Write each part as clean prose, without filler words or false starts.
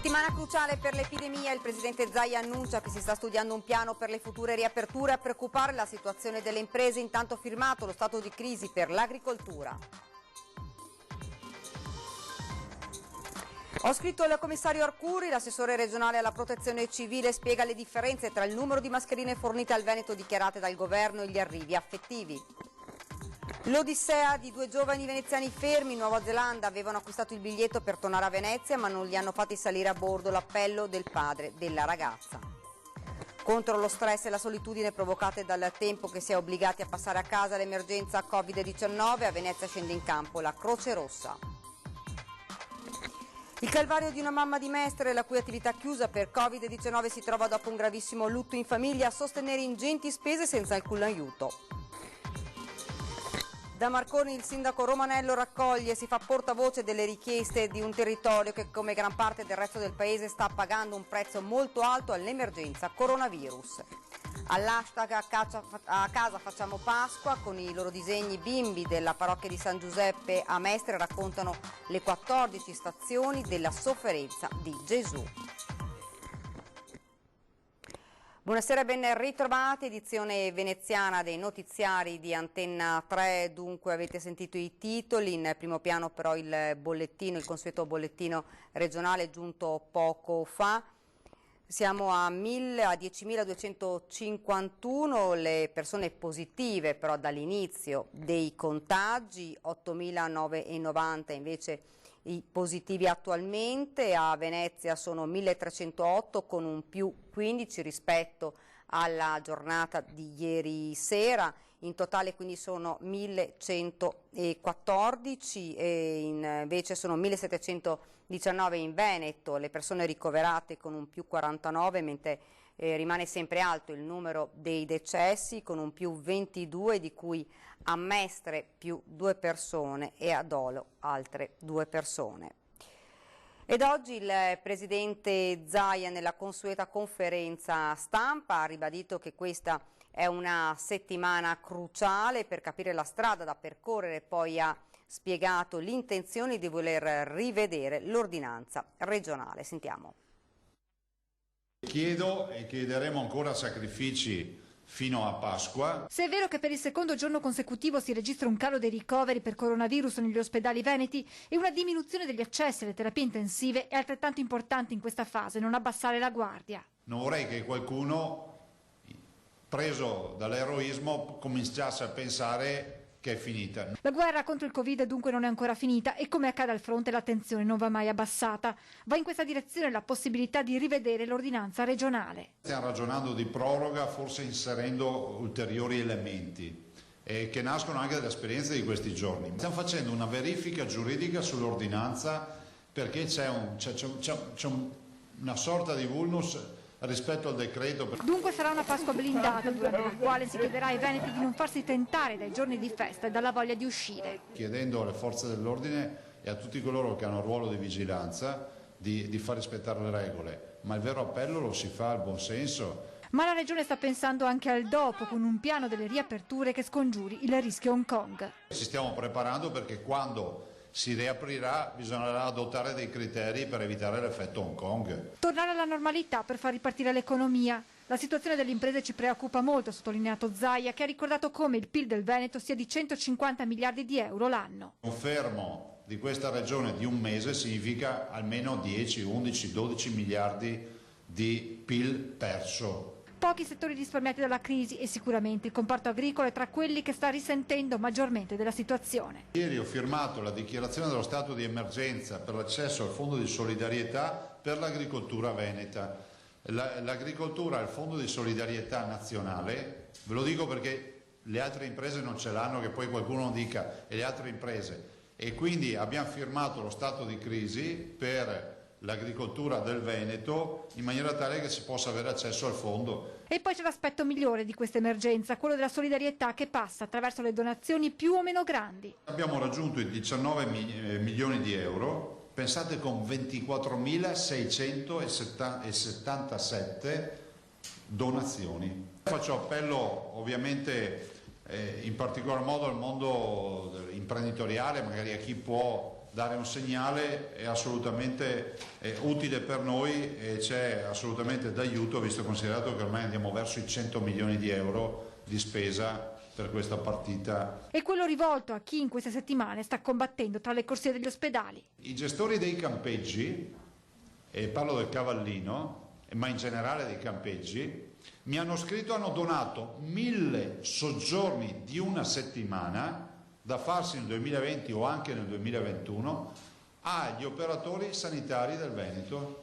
Settimana cruciale per l'epidemia, il presidente Zaia annuncia che si sta studiando un piano per le future riaperture. A preoccupare la situazione delle imprese, intanto firmato lo stato di crisi per l'agricoltura. Ho scritto al commissario Arcuri, l'assessore regionale alla protezione civile spiega le differenze tra il numero di mascherine fornite al Veneto dichiarate dal governo e gli arrivi affettivi. L'odissea di due giovani veneziani fermi in Nuova Zelanda, avevano acquistato il biglietto per tornare a Venezia ma non li hanno fatti salire a bordo, l'appello del padre della ragazza. Contro lo stress e la solitudine provocate dal tempo che si è obbligati a passare a casa l'emergenza Covid-19, a Venezia scende in campo la Croce Rossa. Il calvario di una mamma di Mestre, la cui attività chiusa per Covid-19 si trova dopo un gravissimo lutto in famiglia a sostenere ingenti spese senza alcun aiuto. Da Marconi il sindaco Romanello raccoglie, si fa portavoce delle richieste di un territorio che, come gran parte del resto del paese, sta pagando un prezzo molto alto all'emergenza coronavirus. All'hashtag a casa facciamo Pasqua, con i loro disegni bimbi della parrocchia di San Giuseppe a Mestre raccontano le 14 stazioni della sofferenza di Gesù. Buonasera e ben ritrovati, edizione veneziana dei notiziari di Antenna 3, dunque avete sentito i titoli, in primo piano però il bollettino, il consueto bollettino regionale giunto poco fa. Siamo a 10.251 le persone positive però dall'inizio dei contagi, 8.990 invece i positivi attualmente. A Venezia sono 1.308 con un più 15 rispetto alla giornata di ieri sera. In totale quindi sono 1.114 e invece sono 1.719 in Veneto le persone ricoverate con un più 49, mentre rimane sempre alto il numero dei decessi con un più 22, di cui a Mestre più 2 persone e a Dolo altre 2 persone. Ed oggi il presidente Zaia nella consueta conferenza stampa ha ribadito che questa è una settimana cruciale per capire la strada da percorrere, poi ha spiegato l'intenzione di voler rivedere l'ordinanza regionale. Sentiamo. Chiedo e chiederemo ancora sacrifici fino a Pasqua. Se è vero che per il secondo giorno consecutivo si registra un calo dei ricoveri per coronavirus negli ospedali veneti e una diminuzione degli accessi alle terapie intensive, è altrettanto importante in questa fase non abbassare la guardia. Non vorrei che qualcuno, preso dall'eroismo, cominciasse a pensare che è finita. La guerra contro il Covid dunque non è ancora finita e, come accade al fronte, l'attenzione non va mai abbassata. Va in questa direzione la possibilità di rivedere l'ordinanza regionale. Stiamo ragionando di proroga, forse inserendo ulteriori elementi che nascono anche dall'esperienza di questi giorni. Stiamo facendo una verifica giuridica sull'ordinanza perché c'è una sorta di vulnus rispetto al decreto. Dunque sarà una Pasqua blindata, durante la quale si chiederà ai veneti di non farsi tentare dai giorni di festa e dalla voglia di uscire. Chiedendo alle forze dell'ordine e a tutti coloro che hanno un ruolo di vigilanza di far rispettare le regole, ma il vero appello lo si fa al buonsenso. Ma la Regione sta pensando anche al dopo, con un piano delle riaperture che scongiuri il rischio Hong Kong. Ci stiamo preparando perché quando si riaprirà bisognerà adottare dei criteri per evitare l'effetto Hong Kong. Tornare alla normalità per far ripartire l'economia. La situazione delle imprese ci preoccupa molto, ha sottolineato Zaia, che ha ricordato come il PIL del Veneto sia di 150 miliardi di euro l'anno. Un fermo di questa regione di un mese significa almeno 10, 11, 12 miliardi di PIL perso. Pochi settori risparmiati dalla crisi e sicuramente il comparto agricolo è tra quelli che sta risentendo maggiormente della situazione. Ieri ho firmato la dichiarazione dello stato di emergenza per l'accesso al fondo di solidarietà per l'agricoltura veneta. L'agricoltura è il fondo di solidarietà nazionale, ve lo dico perché le altre imprese non ce l'hanno, che poi qualcuno dica e le altre imprese, e quindi abbiamo firmato lo stato di crisi per l'agricoltura del Veneto in maniera tale che si possa avere accesso al fondo. E poi c'è l'aspetto migliore di questa emergenza, quello della solidarietà che passa attraverso le donazioni più o meno grandi. Abbiamo raggiunto i 19 milioni di euro, pensate con 24.677 donazioni. Faccio appello ovviamente in particolar modo al mondo imprenditoriale, magari a chi può dare un segnale è assolutamente utile per noi e c'è assolutamente d'aiuto, visto e considerato che ormai andiamo verso i 100 milioni di euro di spesa per questa partita. E quello rivolto a chi in queste settimane sta combattendo tra le corsie degli ospedali. I gestori dei campeggi, e parlo del Cavallino, ma in generale dei campeggi, mi hanno scritto, hanno donato 1000 soggiorni di una settimana da farsi nel 2020 o anche nel 2021 agli operatori sanitari del Veneto.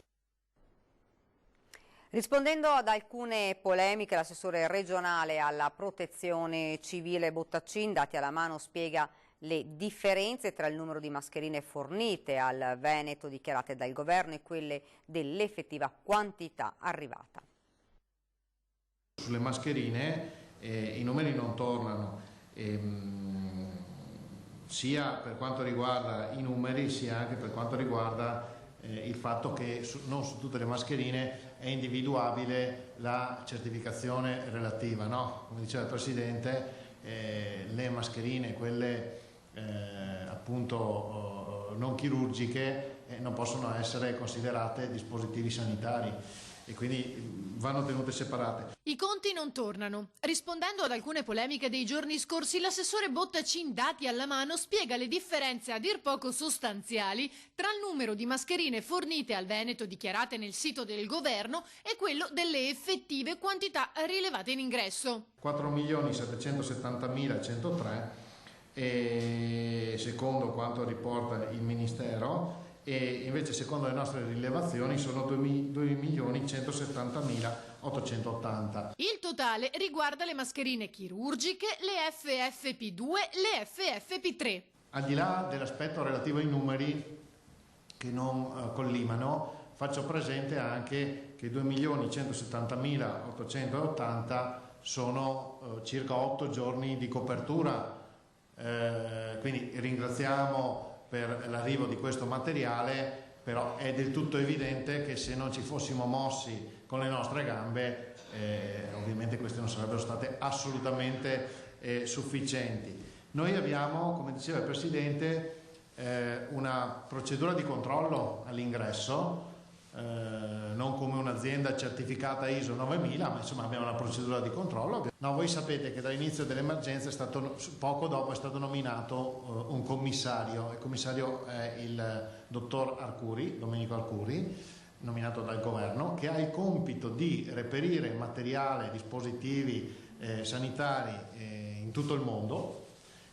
Rispondendo ad alcune polemiche, l'assessore regionale alla protezione civile Bottaccin, dati alla mano, spiega le differenze tra il numero di mascherine fornite al Veneto dichiarate dal governo e quelle dell'effettiva quantità arrivata. Sulle mascherine i numeri non tornano, sia per quanto riguarda i numeri sia anche per quanto riguarda il fatto che non su tutte le mascherine è individuabile la certificazione relativa, no? Come diceva il Presidente, le mascherine, quelle appunto non chirurgiche, non possono essere considerate dispositivi sanitari e quindi vanno tenute separate. I conti non tornano. Rispondendo ad alcune polemiche dei giorni scorsi, l'assessore Bottaccin, dati alla mano, spiega le differenze a dir poco sostanziali tra il numero di mascherine fornite al Veneto dichiarate nel sito del governo e quello delle effettive quantità rilevate in ingresso. 4.770.103 secondo quanto riporta il Ministero, e invece secondo le nostre rilevazioni sono 2.170.880. Il totale riguarda le mascherine chirurgiche, le FFP2, le FFP3. Al di là dell'aspetto relativo ai numeri che non collimano, faccio presente anche che 2.170.880 sono circa 8 giorni di copertura, quindi ringraziamo per l'arrivo di questo materiale, però è del tutto evidente che se non ci fossimo mossi con le nostre gambe ovviamente queste non sarebbero state assolutamente sufficienti. Noi abbiamo, come diceva il Presidente, una procedura di controllo all'ingresso, non come un'azienda certificata ISO 9000, ma insomma abbiamo una procedura di controllo. No, voi sapete che dall'inizio dell'emergenza poco dopo è stato nominato un commissario. Il commissario è il dottor Arcuri, Domenico Arcuri, nominato dal governo, che ha il compito di reperire materiale, dispositivi sanitari in tutto il mondo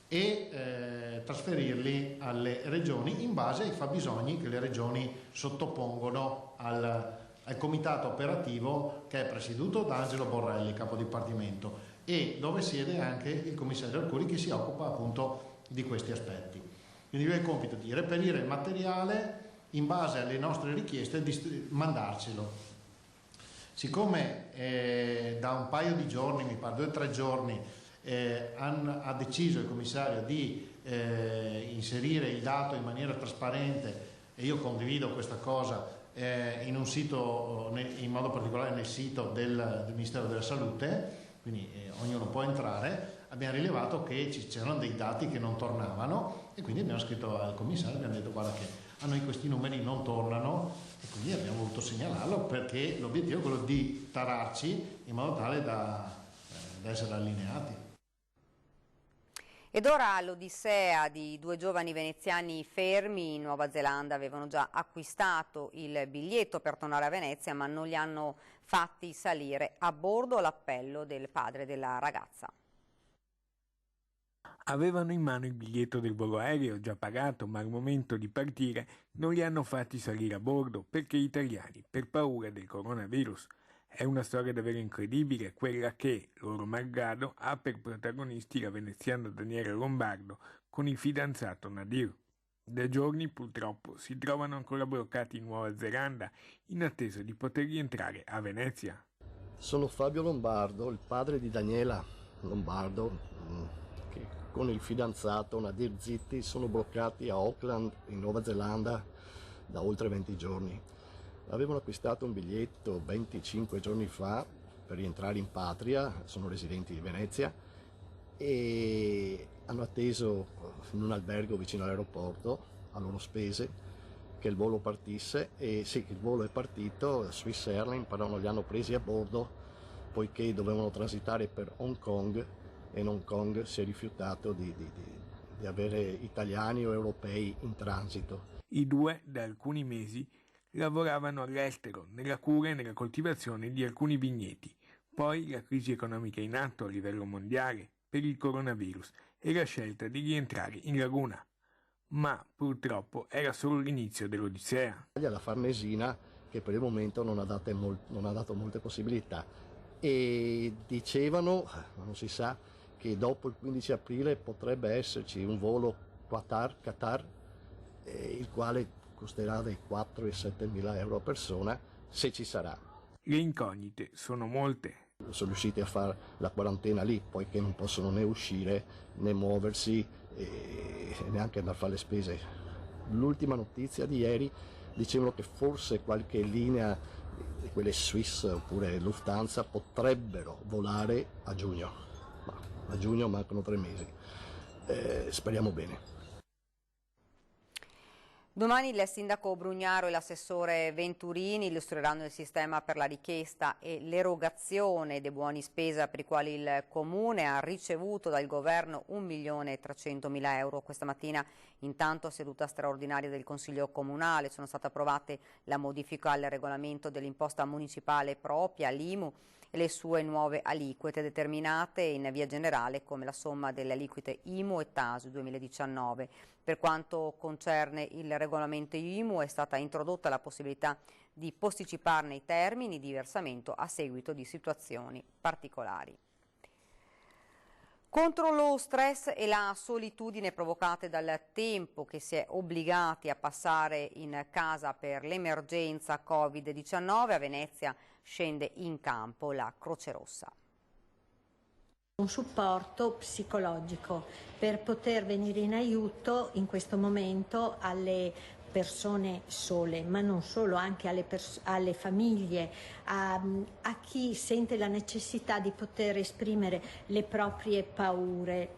e trasferirli alle regioni in base ai fabbisogni che le regioni sottopongono al comitato operativo, che è presieduto da Angelo Borrelli, capo dipartimento, e dove siede anche il commissario Arcuri, che si occupa appunto di questi aspetti. Quindi lui ha il compito di reperire il materiale in base alle nostre richieste e mandarcelo. Siccome da un paio di giorni, mi pare 2 o 3 giorni, ha deciso il commissario di inserire il dato in maniera trasparente, e io condivido questa cosa, in un sito, in modo particolare nel sito del Ministero della Salute, quindi ognuno può entrare, abbiamo rilevato che c'erano dei dati che non tornavano e quindi abbiamo scritto al commissario e abbiamo detto: guarda che a noi questi numeri non tornano, e quindi abbiamo voluto segnalarlo, perché l'obiettivo è quello di tararci in modo tale da essere allineati. Ed ora l'odissea di 2 giovani veneziani fermi in Nuova Zelanda. Avevano già acquistato il biglietto per tornare a Venezia, ma non li hanno fatti salire a bordo, all'appello del padre della ragazza. Avevano in mano il biglietto del volo aereo già pagato, ma al momento di partire non li hanno fatti salire a bordo perché italiani, per paura del coronavirus. È una storia davvero incredibile, quella che, loro malgrado, ha per protagonisti la veneziana Daniela Lombardo con il fidanzato Nadir. Da giorni, purtroppo, si trovano ancora bloccati in Nuova Zelanda in attesa di poter rientrare a Venezia. Sono Fabio Lombardo, il padre di Daniela Lombardo, che con il fidanzato Nadir Zitti sono bloccati a Auckland, in Nuova Zelanda, da oltre 20 giorni. Avevano acquistato un biglietto 25 giorni fa per rientrare in patria, sono residenti di Venezia, e hanno atteso in un albergo vicino all'aeroporto a loro spese che il volo partisse, e sì, il volo è partito, Swiss Airlines, però non li hanno presi a bordo poiché dovevano transitare per Hong Kong, e Hong Kong si è rifiutato di avere italiani o europei in transito. I due da alcuni mesi lavoravano all'estero nella cura e nella coltivazione di alcuni vigneti. Poi la crisi economica in atto a livello mondiale per il coronavirus e la scelta di rientrare in laguna. Ma purtroppo era solo l'inizio dell'odissea. La Farnesina, che per il momento non ha dato molte possibilità, e dicevano, ma non si sa, che dopo il 15 aprile potrebbe esserci un volo Qatar, il quale costerà dai 4 ai 7 mila euro a persona, se ci sarà. Le incognite sono molte. Sono riusciti a fare la quarantena lì, poiché non possono né uscire né muoversi e neanche andare a fare le spese. L'ultima notizia di ieri dicevano che forse qualche linea di quelle Swiss oppure Lufthansa potrebbero volare a giugno, ma a giugno mancano 3 mesi. Speriamo bene. Domani il sindaco Brugnaro e l'assessore Venturini illustreranno il sistema per la richiesta e l'erogazione dei buoni spesa per i quali il Comune ha ricevuto dal Governo 1.300.000 euro. Questa mattina, intanto, a seduta straordinaria del Consiglio Comunale, sono state approvate la modifica al regolamento dell'imposta municipale propria, l'IMU, e le sue nuove aliquote, determinate in via generale come la somma delle aliquote IMU e TASU 2019. Per quanto concerne il regolamento IMU, è stata introdotta la possibilità di posticiparne i termini di versamento a seguito di situazioni particolari. Contro lo stress e la solitudine provocate dal tempo che si è obbligati a passare in casa per l'emergenza Covid-19, a Venezia scende in campo la Croce Rossa. Un supporto psicologico per poter venire in aiuto in questo momento alle persone sole, ma non solo, anche alle famiglie, a chi sente la necessità di poter esprimere le proprie paure,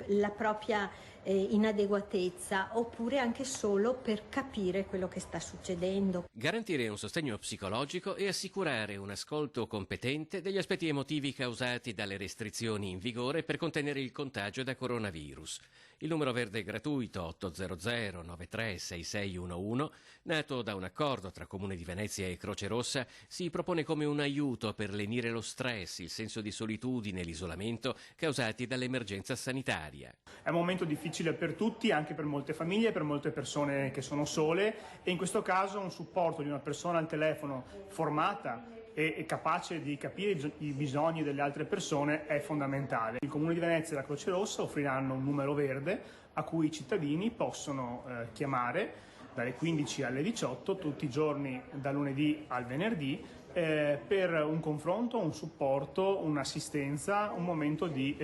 la propria inadeguatezza, oppure anche solo per capire quello che sta succedendo. Garantire un sostegno psicologico e assicurare un ascolto competente degli aspetti emotivi causati dalle restrizioni in vigore per contenere il contagio da coronavirus. Il numero verde gratuito 800 93 6611, nato da un accordo tra Comune di Venezia e Croce Rossa, si propone come un aiuto per lenire lo stress, il senso di solitudine e l'isolamento causati dall'emergenza sanitaria. È un momento difficile per tutti, anche per molte famiglie, per molte persone che sono sole, e in questo caso un supporto di una persona al telefono formata e capace di capire i bisogni delle altre persone è fondamentale. Il Comune di Venezia e la Croce Rossa offriranno un numero verde a cui i cittadini possono chiamare dalle 15 alle 18 tutti i giorni da lunedì al venerdì per un confronto, un supporto, un'assistenza, un momento di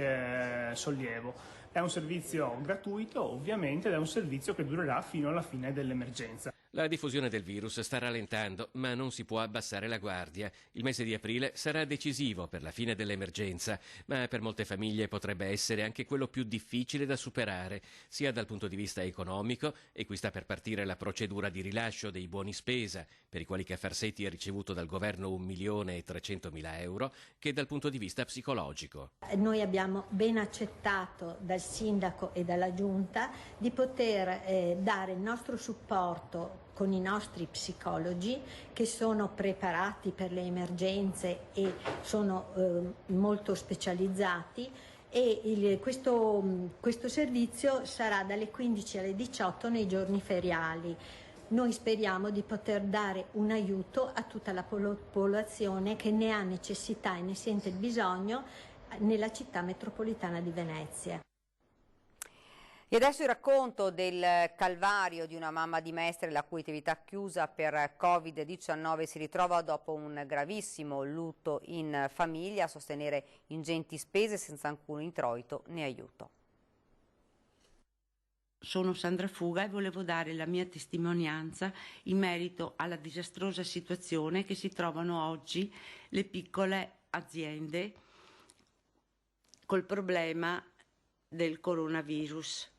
sollievo. È un servizio gratuito, ovviamente, ed è un servizio che durerà fino alla fine dell'emergenza. La diffusione del virus sta rallentando, ma non si può abbassare la guardia. Il mese di aprile sarà decisivo per la fine dell'emergenza, ma per molte famiglie potrebbe essere anche quello più difficile da superare, sia dal punto di vista economico, e qui sta per partire la procedura di rilascio dei buoni spesa, per i quali Cafarsetti ha ricevuto dal governo 1.300.000 euro, che dal punto di vista psicologico. Noi abbiamo ben accettato dal sindaco e dalla giunta di poter dare il nostro supporto con i nostri psicologi, che sono preparati per le emergenze e sono molto specializzati, e questo servizio sarà dalle 15 alle 18 nei giorni feriali. Noi speriamo di poter dare un aiuto a tutta la popolazione che ne ha necessità e ne sente il bisogno nella città metropolitana di Venezia. E adesso il racconto del calvario di una mamma di Mestre, la cui attività chiusa per Covid-19 si ritrova dopo un gravissimo lutto in famiglia a sostenere ingenti spese senza alcun introito né aiuto. Sono Sandra Fuga e volevo dare la mia testimonianza in merito alla disastrosa situazione che si trovano oggi le piccole aziende col problema del coronavirus.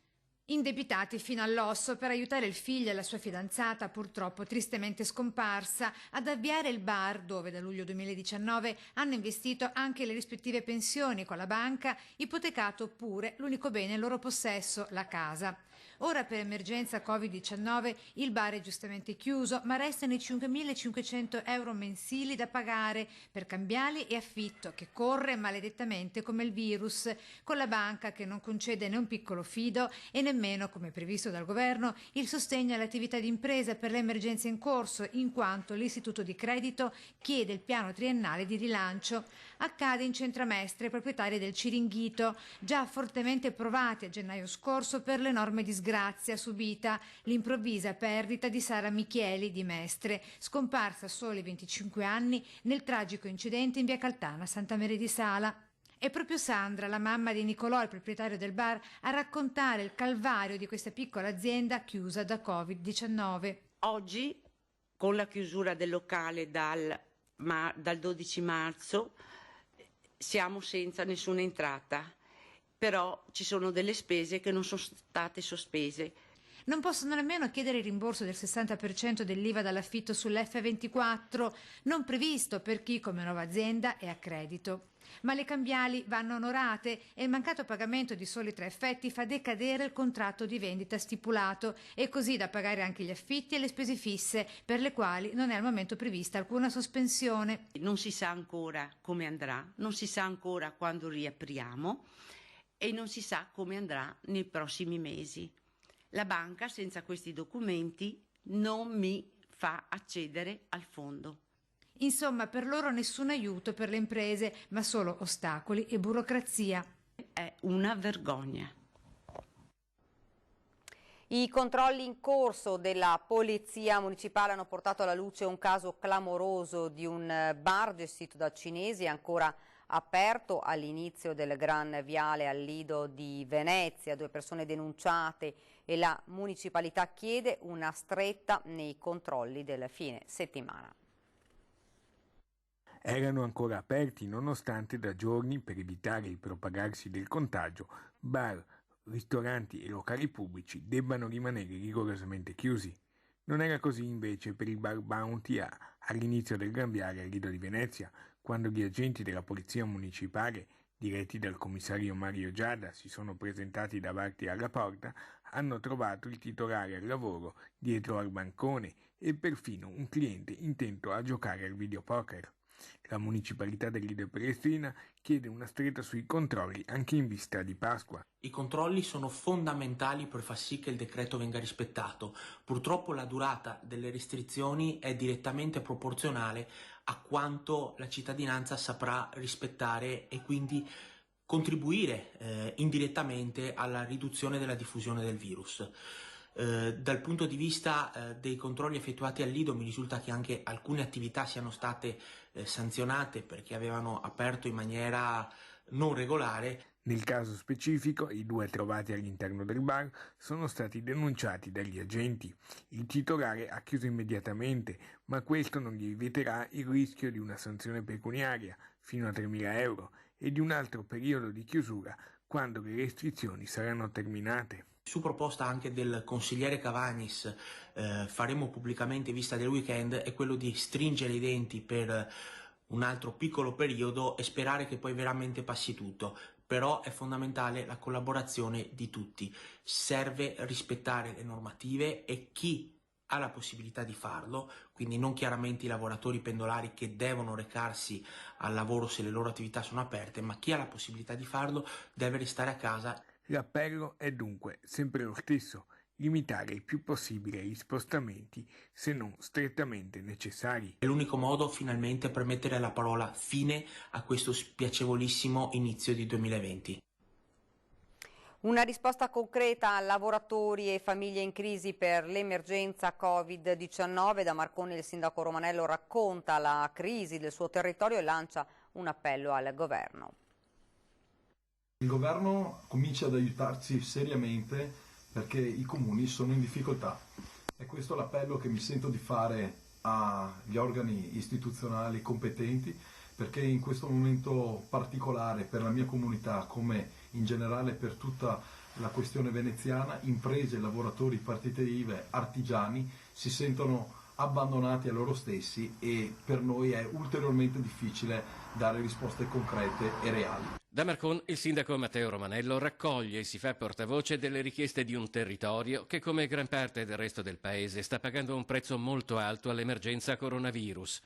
Indebitati fino all'osso per aiutare il figlio e la sua fidanzata, purtroppo tristemente scomparsa, ad avviare il bar dove da luglio 2019 hanno investito anche le rispettive pensioni con la banca, ipotecato pure l'unico bene in loro possesso, la casa. Ora per emergenza Covid-19 il bar è giustamente chiuso, ma restano i 5.500 euro mensili da pagare per cambiali e affitto che corre maledettamente come il virus, con la banca che non concede né un piccolo fido e nemmeno, come previsto dal governo, il sostegno alle attività di impresa per le emergenze in corso, in quanto l'istituto di credito chiede il piano triennale di rilancio. Accade in Centramestre, proprietari del Ciringhito, già fortemente provati a gennaio scorso per l'enorme disgrazia subita, l'improvvisa perdita di Sara Michieli di Mestre, scomparsa a soli 25 anni nel tragico incidente in via Caltana, Santa Maria di Sala. È proprio Sandra, la mamma di Nicolò, il proprietario del bar, a raccontare il calvario di questa piccola azienda chiusa da Covid-19. Oggi, con la chiusura del locale dal 12 marzo, siamo senza nessuna entrata, però ci sono delle spese che non sono state sospese. Non possono nemmeno chiedere il rimborso del 60% dell'IVA dall'affitto sull'F24, non previsto per chi come nuova azienda è a credito. Ma le cambiali vanno onorate e il mancato pagamento di soli 3 effetti fa decadere il contratto di vendita stipulato e così da pagare anche gli affitti e le spese fisse, per le quali non è al momento prevista alcuna sospensione. Non si sa ancora come andrà, non si sa ancora quando riapriamo e non si sa come andrà nei prossimi mesi. La banca senza questi documenti non mi fa accedere al fondo. Insomma, per loro nessun aiuto per le imprese, ma solo ostacoli e burocrazia. È una vergogna. I controlli in corso della Polizia Municipale hanno portato alla luce un caso clamoroso di un bar gestito da cinesi ancora aperto all'inizio del Gran Viale al Lido di Venezia. 2 persone denunciate e la municipalità chiede una stretta nei controlli del fine settimana. Erano ancora aperti nonostante da giorni, per evitare il propagarsi del contagio, bar, ristoranti e locali pubblici debbano rimanere rigorosamente chiusi. Non era così invece per il bar Bounty all'inizio del Gran Viale al Lido di Venezia, quando gli agenti della Polizia Municipale, diretti dal commissario Mario Giada, si sono presentati davanti alla porta, hanno trovato il titolare al lavoro dietro al bancone e perfino un cliente intento a giocare al videopoker. La municipalità del Lido Prenestina chiede una stretta sui controlli anche in vista di Pasqua. I controlli sono fondamentali per far sì che il decreto venga rispettato. Purtroppo la durata delle restrizioni è direttamente proporzionale a quanto la cittadinanza saprà rispettare e quindi contribuire indirettamente alla riduzione della diffusione del virus. Dal punto di vista dei controlli effettuati al Lido mi risulta che anche alcune attività siano state sanzionate perché avevano aperto in maniera non regolare. Nel caso specifico, i 2 trovati all'interno del bar sono stati denunciati dagli agenti. Il titolare ha chiuso immediatamente, ma questo non gli eviterà il rischio di una sanzione pecuniaria fino a 3.000 euro e di un altro periodo di chiusura quando le restrizioni saranno terminate. Su proposta anche del consigliere Cavagnis, faremo pubblicamente in vista del weekend, è quello di stringere i denti per un altro piccolo periodo e sperare che poi veramente passi tutto. Però è fondamentale la collaborazione di tutti. Serve rispettare le normative e chi ha la possibilità di farlo, quindi non chiaramente i lavoratori pendolari che devono recarsi al lavoro se le loro attività sono aperte, ma chi ha la possibilità di farlo deve restare a casa. L'appello è dunque sempre lo stesso, limitare il più possibile gli spostamenti se non strettamente necessari. È l'unico modo finalmente per mettere la parola fine a questo spiacevolissimo inizio di 2020. Una risposta concreta a lavoratori e famiglie in crisi per l'emergenza Covid-19. Da Marconi il sindaco Romanello racconta la crisi del suo territorio e lancia un appello al governo. Il governo comincia ad aiutarci seriamente perché i comuni sono in difficoltà. E questo è l'appello che mi sento di fare agli organi istituzionali competenti, perché in questo momento particolare per la mia comunità, come in generale per tutta la questione veneziana, imprese, lavoratori, partite IVA, artigiani si sentono abbandonati a loro stessi e per noi è ulteriormente difficile dare risposte concrete e reali. Da Marcon il sindaco Matteo Romanello raccoglie e si fa portavoce delle richieste di un territorio che, come gran parte del resto del paese, sta pagando un prezzo molto alto all'emergenza coronavirus.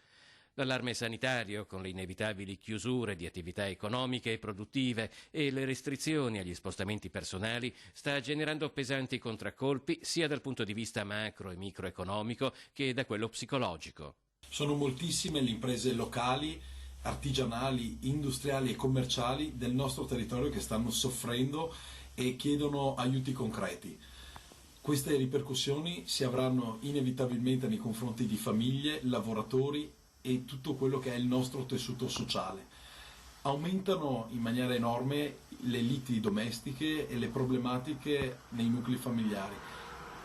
L'allarme sanitario, con le inevitabili chiusure di attività economiche e produttive e le restrizioni agli spostamenti personali, sta generando pesanti contraccolpi sia dal punto di vista macro e microeconomico che da quello psicologico. Sono moltissime le imprese locali, artigianali, industriali e commerciali del nostro territorio che stanno soffrendo e chiedono aiuti concreti. Queste ripercussioni si avranno inevitabilmente nei confronti di famiglie, lavoratori e tutto quello che è il nostro tessuto sociale. Aumentano in maniera enorme le liti domestiche e le problematiche nei nuclei familiari.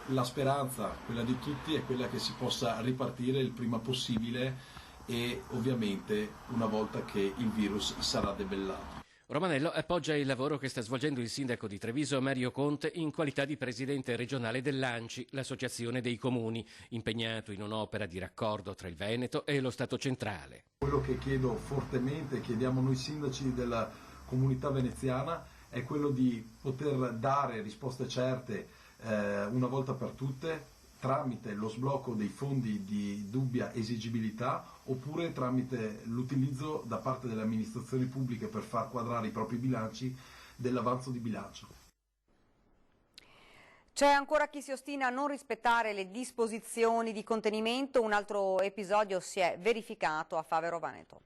La speranza, quella di tutti, è quella che si possa ripartire il prima possibile e ovviamente una volta che il virus sarà debellato. Romanello appoggia il lavoro che sta svolgendo il sindaco di Treviso Mario Conte in qualità di presidente regionale dell'ANCI, l'associazione dei comuni, impegnato in un'opera di raccordo tra il Veneto e lo Stato centrale. Quello che chiedo fortemente, chiediamo noi sindaci della comunità veneziana, è quello di poter dare risposte certe una volta per tutte tramite lo sblocco dei fondi di dubbia esigibilità oppure tramite l'utilizzo da parte delle amministrazioni pubbliche per far quadrare i propri bilanci dell'avanzo di bilancio. C'è ancora chi si ostina a non rispettare le disposizioni di contenimento. Un altro episodio si è verificato a Favero Veneto.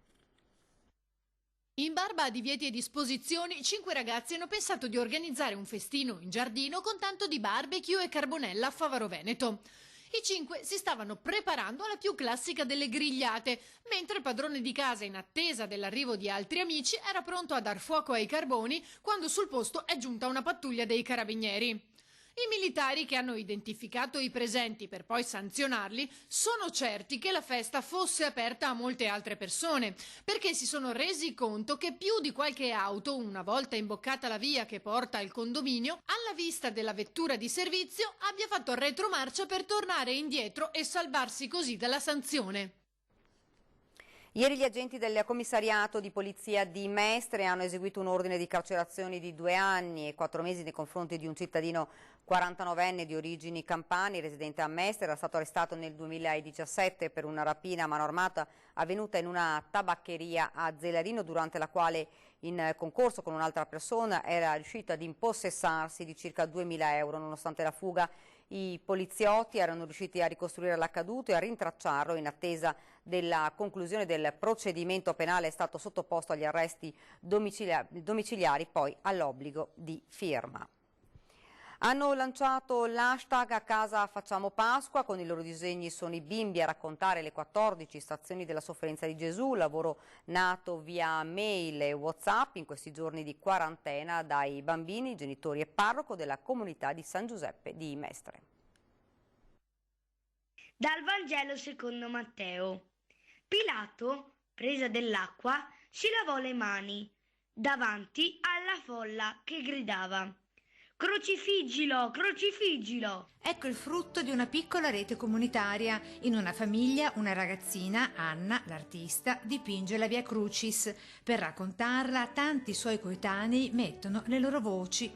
In barba a divieti e disposizioni, 5 ragazzi hanno pensato di organizzare un festino in giardino con tanto di barbecue e carbonella a Favaro Veneto. I 5 si stavano preparando alla più classica delle grigliate, mentre il padrone di casa, in attesa dell'arrivo di altri amici, era pronto a dar fuoco ai carboni quando sul posto è giunta una pattuglia dei carabinieri. I militari, che hanno identificato i presenti per poi sanzionarli, sono certi che la festa fosse aperta a molte altre persone, perché si sono resi conto che più di qualche auto, una volta imboccata la via che porta al condominio, alla vista della vettura di servizio abbia fatto retromarcia per tornare indietro e salvarsi così dalla sanzione. Ieri gli agenti del commissariato di polizia di Mestre hanno eseguito un ordine di carcerazione di 2 anni e 4 mesi nei confronti di un cittadino 49enne di origini campane, residente a Mestre. Era stato arrestato nel 2017 per una rapina a mano armata avvenuta in una tabaccheria a Zelarino, durante la quale, in concorso con un'altra persona, era riuscito ad impossessarsi di circa 2.000 euro. Nonostante la fuga, i poliziotti erano riusciti a ricostruire l'accaduto e a rintracciarlo. In attesa della conclusione del procedimento penale è stato sottoposto agli arresti domiciliari, poi all'obbligo di firma. Hanno lanciato l'hashtag A casa facciamo Pasqua. Con i loro disegni sono i bimbi a raccontare le 14 stazioni della sofferenza di Gesù, lavoro nato via mail e WhatsApp in questi giorni di quarantena dai bambini, genitori e parroco della comunità di San Giuseppe di Mestre. Dal Vangelo secondo Matteo. Pilato, presa dell'acqua, si lavò le mani davanti alla folla che gridava: "Crocifiggilo, crocifiggilo!" Ecco il frutto di una piccola rete comunitaria. In una famiglia una ragazzina, Anna, l'artista, dipinge la Via Crucis. Per raccontarla, tanti suoi coetanei mettono le loro voci.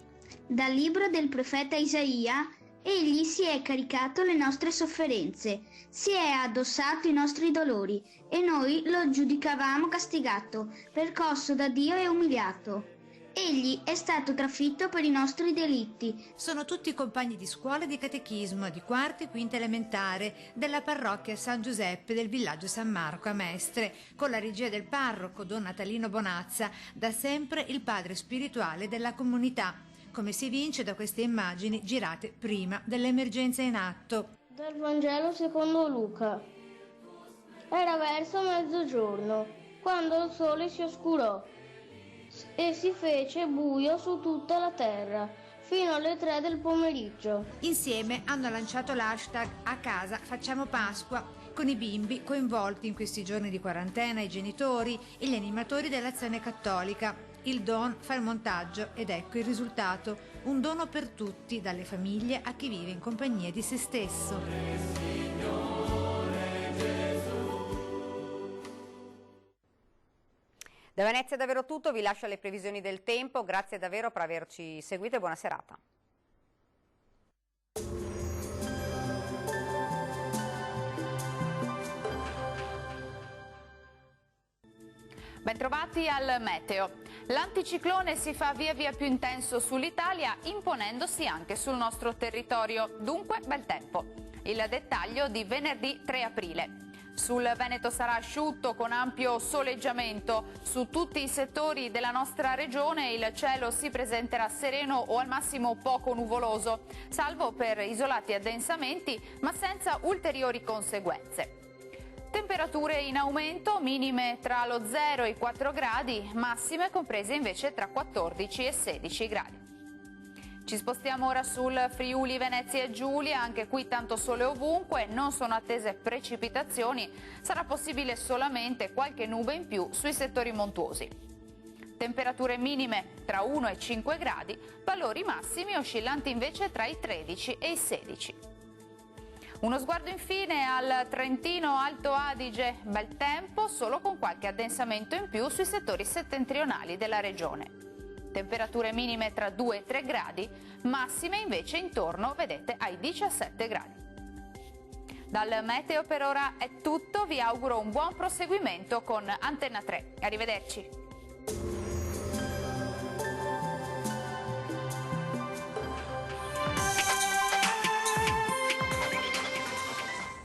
Dal libro del profeta Isaia: egli si è caricato le nostre sofferenze, si è addossato i nostri dolori, e noi lo giudicavamo castigato, percosso da Dio e umiliato. Egli è stato trafitto per i nostri delitti. Sono tutti compagni di scuola e di catechismo, di quarta e quinta elementare, della parrocchia San Giuseppe del villaggio San Marco a Mestre, con la regia del parroco Don Natalino Bonazza, da sempre il padre spirituale della comunità, come si evince da queste immagini girate prima dell'emergenza in atto. Dal Vangelo secondo Luca. Era verso mezzogiorno, quando il sole si oscurò e si fece buio su tutta la terra, fino alle 3 del pomeriggio. Insieme hanno lanciato l'hashtag A casa facciamo Pasqua, con i bimbi coinvolti in questi giorni di quarantena, i genitori e gli animatori dell'Azione Cattolica. Il Don fa il montaggio ed ecco il risultato. un dono per tutti, dalle famiglie a chi vive in compagnia di se stesso. Da Venezia è davvero tutto, vi lascio alle previsioni del tempo, grazie davvero per averci seguito e buona serata. Bentrovati al meteo. L'anticiclone si fa via via più intenso sull'Italia, imponendosi anche sul nostro territorio. Dunque, bel tempo. Il dettaglio di venerdì 3 aprile. Sul Veneto sarà asciutto con ampio soleggiamento. Su tutti i settori della nostra regione il cielo si presenterà sereno o al massimo poco nuvoloso, salvo per isolati addensamenti, ma senza ulteriori conseguenze. Temperature in aumento, minime tra lo 0 e i 4 gradi, massime comprese invece tra 14 e 16 gradi. Ci spostiamo ora sul Friuli Venezia e Giulia, anche qui tanto sole ovunque, non sono attese precipitazioni, sarà possibile solamente qualche nube in più sui settori montuosi. Temperature minime tra 1 e 5 gradi, valori massimi oscillanti invece tra i 13 e i 16. Uno sguardo infine al Trentino Alto Adige, bel tempo solo con qualche addensamento in più sui settori settentrionali della regione. Temperature minime tra 2 e 3 gradi, massime invece intorno, vedete, ai 17 gradi. Dal meteo per ora è tutto, vi auguro un buon proseguimento con Antenna 3. Arrivederci.